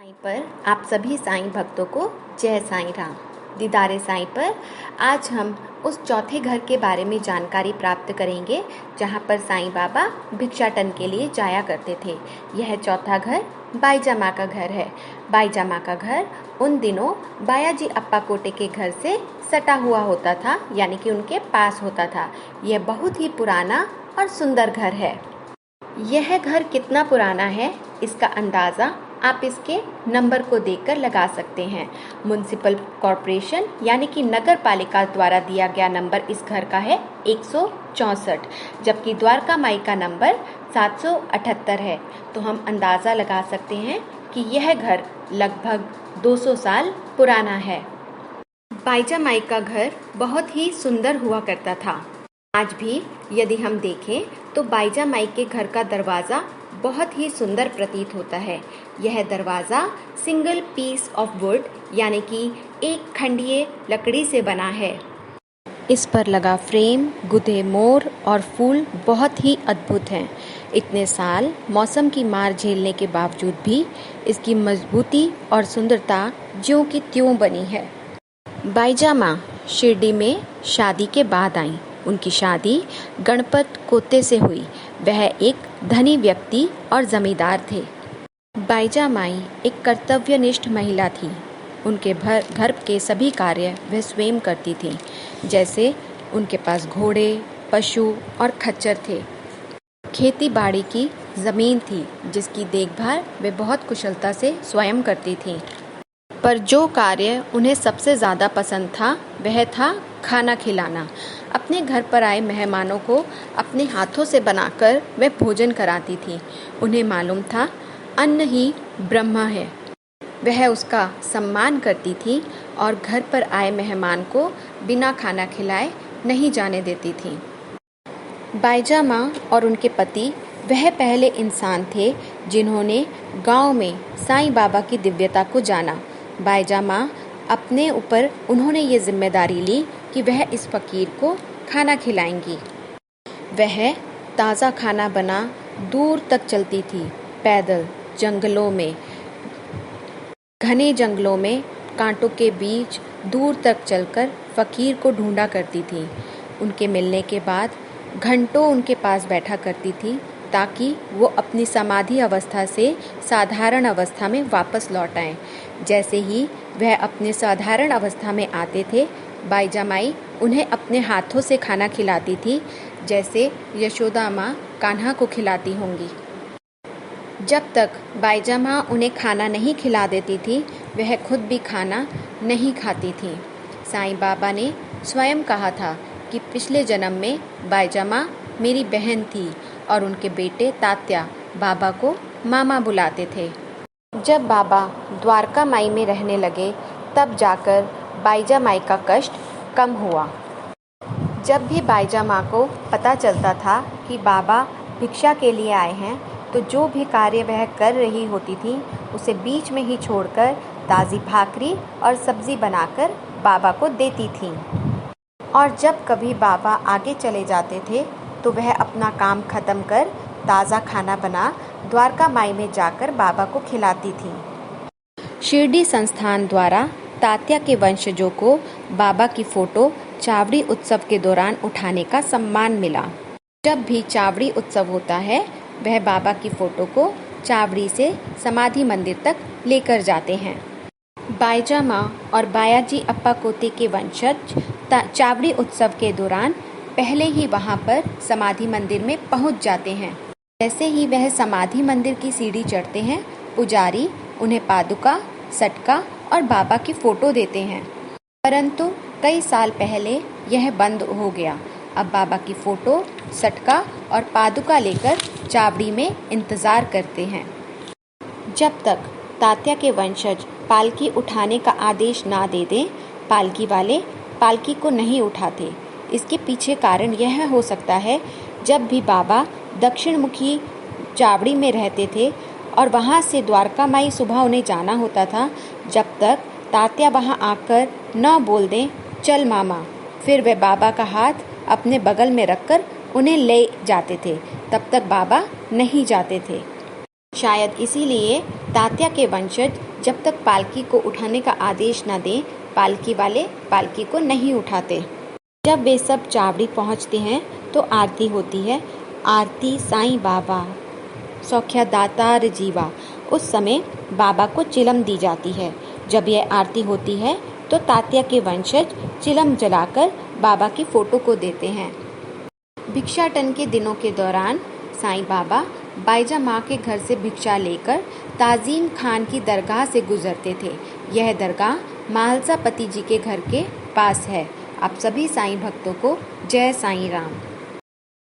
साईं पर आप सभी साईं भक्तों को जय साईं राम। दीदारे साईं पर आज हम उस चौथे घर के बारे में जानकारी प्राप्त करेंगे जहां पर साईं बाबा भिक्षाटन के लिए जाया करते थे। यह चौथा घर बाईजा माँ का घर है। बाईजा माँ का घर उन दिनों बायाजी अप्पा कोटे के घर से सटा हुआ होता था, यानी कि उनके पास होता था। यह बहुत ही पुराना और सुंदर घर है। यह घर कितना पुराना है इसका अंदाज़ा आप इसके नंबर को देखकर लगा सकते हैं। म्युनिसिपल कॉरपोरेशन यानी कि नगर पालिका द्वारा दिया गया नंबर इस घर का है 164, जबकि द्वारका माई का नंबर 778 है। तो हम अंदाज़ा लगा सकते हैं कि यह घर लगभग 200 साल पुराना है। बाईजा माई का घर बहुत ही सुंदर हुआ करता था। आज भी यदि हम देखें तो बाईजा माई के घर का दरवाज़ा बहुत ही सुंदर प्रतीत होता है। यह दरवाज़ा सिंगल पीस ऑफ वुड यानी कि एक खंडीय लकड़ी से बना है। इस पर लगा फ्रेम, गुदे मोर और फूल बहुत ही अद्भुत हैं। इतने साल मौसम की मार झेलने के बावजूद भी इसकी मजबूती और सुंदरता ज्यों की त्यों बनी है। बाईजा माँ शिरडी में शादी के बाद आईं। उनकी शादी गणपत कोते से हुई। वह एक धनी व्यक्ति और जमींदार थे। बाईजा माई एक कर्तव्यनिष्ठ महिला थी। उनके घर के सभी कार्य वह स्वयं करती थी। जैसे उनके पास घोड़े, पशु और खच्चर थे। खेती बाड़ी की जमीन थी जिसकी देखभाल वे बहुत कुशलता से स्वयं करती थीं। पर जो कार्य उन्हें सबसे ज़्यादा पसंद था वह था खाना खिलाना। अपने घर पर आए मेहमानों को अपने हाथों से बनाकर वे भोजन कराती थी। उन्हें मालूम था अन्न ही ब्रह्म है। वह उसका सम्मान करती थी और घर पर आए मेहमान को बिना खाना खिलाए नहीं जाने देती थी। बाईजा माँ और उनके पति वह पहले इंसान थे जिन्होंने गांव में साईं बाबा की दिव्यता को जाना। बाईजा माँ अपने ऊपर उन्होंने ये जिम्मेदारी ली कि वह इस फकीर को खाना खिलाएंगी। वह ताज़ा खाना बना दूर तक चलती थी, पैदल जंगलों में, घने जंगलों में कांटों के बीच दूर तक चलकर फकीर को ढूंढा करती थी। उनके मिलने के बाद घंटों उनके पास बैठा करती थी ताकि वो अपनी समाधि अवस्था से साधारण अवस्था में वापस लौट आएं। जैसे ही वह अपने साधारण अवस्था में आते थे, बाईजा माई उन्हें अपने हाथों से खाना खिलाती थी, जैसे यशोदा माँ कान्हा को खिलाती होंगी। जब तक बाईजा माँ उन्हें खाना नहीं खिला देती थी, वह खुद भी खाना नहीं खाती थी। साईं बाबा ने स्वयं कहा था कि पिछले जन्म में बाईजा माँ मेरी बहन थी और उनके बेटे तात्या बाबा को मामा बुलाते थे। जब बाबा द्वारका माई में रहने लगे तब जाकर बाईजा माई का कष्ट कम हुआ। जब भी बाईजा माँ को पता चलता था कि बाबा भिक्षा के लिए आए हैं तो जो भी कार्य वह कर रही होती थी उसे बीच में ही छोड़कर ताज़ी भाकरी और सब्ज़ी बनाकर बाबा को देती थी। और जब कभी बाबा आगे चले जाते थे तो वह अपना काम खत्म कर ताज़ा खाना बना द्वारका माई में जाकर बाबा को खिलाती थी। शिरडी संस्थान द्वारा तात्या के वंशजों को बाबा की फ़ोटो चावड़ी उत्सव के दौरान उठाने का सम्मान मिला। जब भी चावड़ी उत्सव होता है वह बाबा की फ़ोटो को चावड़ी से समाधि मंदिर तक लेकर जाते हैं। बाईजा माँ और बायाजी अप्पा कोते के वंशज चावड़ी उत्सव के दौरान पहले ही वहाँ पर समाधि मंदिर में पहुँच जाते हैं। जैसे ही वह समाधि मंदिर की सीढ़ी चढ़ते हैं, पुजारी उन्हें पादुका, सटका और बाबा की फ़ोटो देते हैं। परंतु कई साल पहले यह बंद हो गया। अब बाबा की फ़ोटो, सटका और पादुका लेकर चावड़ी में इंतज़ार करते हैं। जब तक तात्या के वंशज पालकी उठाने का आदेश ना दे दें, पालकी वाले पालकी को नहीं उठाते। इसके पीछे कारण यह हो सकता है, जब भी बाबा दक्षिण मुखी चावड़ी में रहते थे और वहाँ से द्वारका माई सुबह उन्हें जाना होता था, जब तक तात्या वहाँ आकर न बोल दें चल मामा, फिर वे बाबा का हाथ अपने बगल में रखकर उन्हें ले जाते थे, तब तक बाबा नहीं जाते थे। शायद इसीलिए तात्या के वंशज जब तक पालकी को उठाने का आदेश न दें, पालकी वाले पालकी को नहीं उठाते। जब वे सब चावड़ी पहुंचते हैं तो आरती होती है। आरती साईं बाबा सौख्यादातार जीवा। उस समय बाबा को चिलम दी जाती है। जब यह आरती होती है तो तात्या के वंशज चिलम जलाकर बाबा की फोटो को देते हैं। भिक्षाटन के दिनों के दौरान साईं बाबा बाईजा माँ के घर से भिक्षा लेकर ताजीम खान की दरगाह से गुजरते थे। यह दरगाह महालसा पति जी के घर के पास है। आप सभी साईं भक्तों को जय साईं राम।